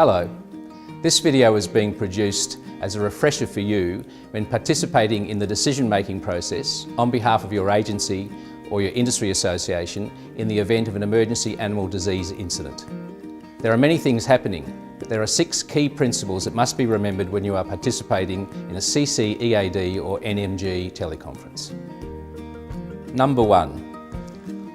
Hello. This video is being produced as a refresher for you when participating in the decision-making process on behalf of your agency or your industry association in the event of an emergency animal disease incident. There are many things happening, but there are 6 key principles that must be remembered when you are participating in a CCEAD or NMG teleconference. Number 1.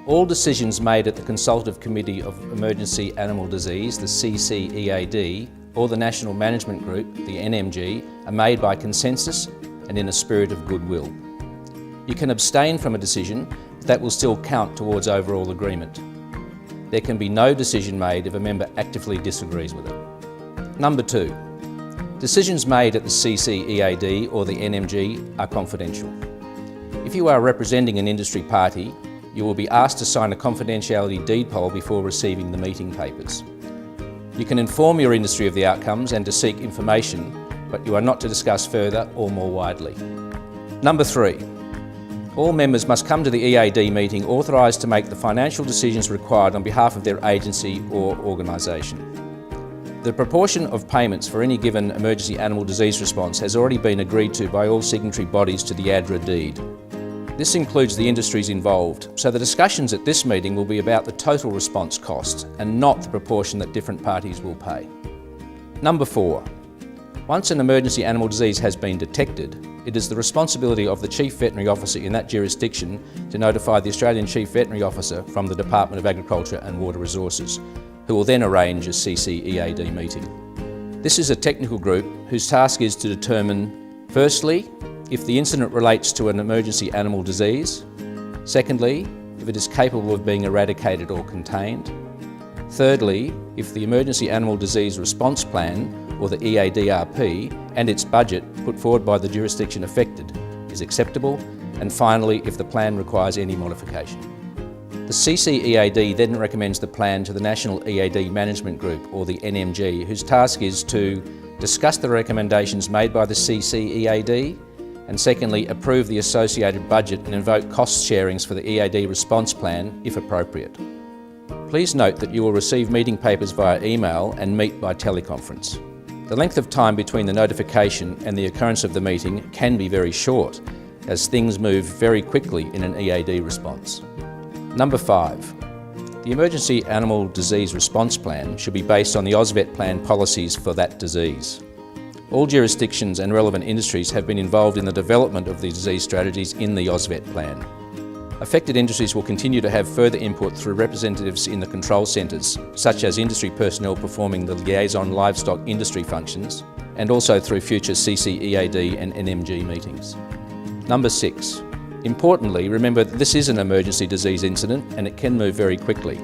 All decisions made at the Consultative Committee of Emergency Animal Disease, the CCEAD, or the National Management Group, the NMG, are made by consensus and in a spirit of goodwill. You can abstain from a decision, but that will still count towards overall agreement. There can be no decision made if a member actively disagrees with it. Number 2. Decisions made at the CCEAD or the NMG are confidential. If you are representing an industry party, you will be asked to sign a confidentiality deed poll before receiving the meeting papers. You can inform your industry of the outcomes and to seek information, but you are not to discuss further or more widely. Number 3. All members must come to the EAD meeting authorised to make the financial decisions required on behalf of their agency or organisation. The proportion of payments for any given emergency animal disease response has already been agreed to by all signatory bodies to the ADRA deed. This includes the industries involved, so the discussions at this meeting will be about the total response cost and not the proportion that different parties will pay. Number 4. Once an emergency animal disease has been detected, it is the responsibility of the Chief Veterinary Officer in that jurisdiction to notify the Australian Chief Veterinary Officer from the Department of Agriculture and Water Resources, who will then arrange a CCEAD meeting. This is a technical group whose task is to determine, firstly, if the incident relates to an emergency animal disease, secondly, if it is capable of being eradicated or contained, thirdly, if the emergency animal disease response plan, or the EADRP, and its budget put forward by the jurisdiction affected is acceptable, and finally, if the plan requires any modification. The CCEAD then recommends the plan to the National EAD Management Group, or the NMG, whose task is to discuss the recommendations made by the CCEAD, and secondly, approve the associated budget and invoke cost sharings for the EAD response plan, if appropriate. Please note that you will receive meeting papers via email and meet by teleconference. The length of time between the notification and the occurrence of the meeting can be very short, as things move very quickly in an EAD response. Number 5. The Emergency Animal Disease Response Plan should be based on the AusVet plan policies for that disease. All jurisdictions and relevant industries have been involved in the development of the disease strategies in the AusVet plan. Affected industries will continue to have further input through representatives in the control centres, such as industry personnel performing the liaison livestock industry functions, and also through future CCEAD and NMG meetings. Number 6. Importantly, remember that this is an emergency disease incident and it can move very quickly.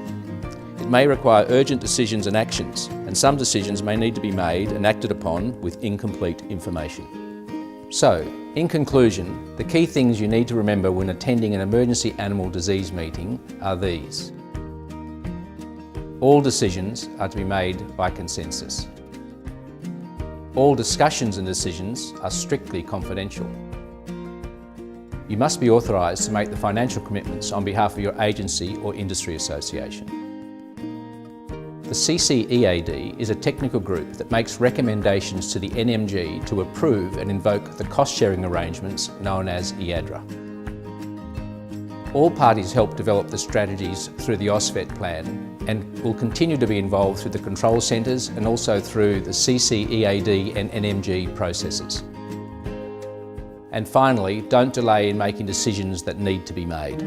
It may require urgent decisions and actions, and some decisions may need to be made and acted upon with incomplete information. So, in conclusion, the key things you need to remember when attending an emergency animal disease meeting are these. All decisions are to be made by consensus. All discussions and decisions are strictly confidential. You must be authorised to make the financial commitments on behalf of your agency or industry association. The CCEAD is a technical group that makes recommendations to the NMG to approve and invoke the cost-sharing arrangements known as EADRA. All parties help develop the strategies through the AusVet plan and will continue to be involved through the control centres and also through the CCEAD and NMG processes. And finally, don't delay in making decisions that need to be made.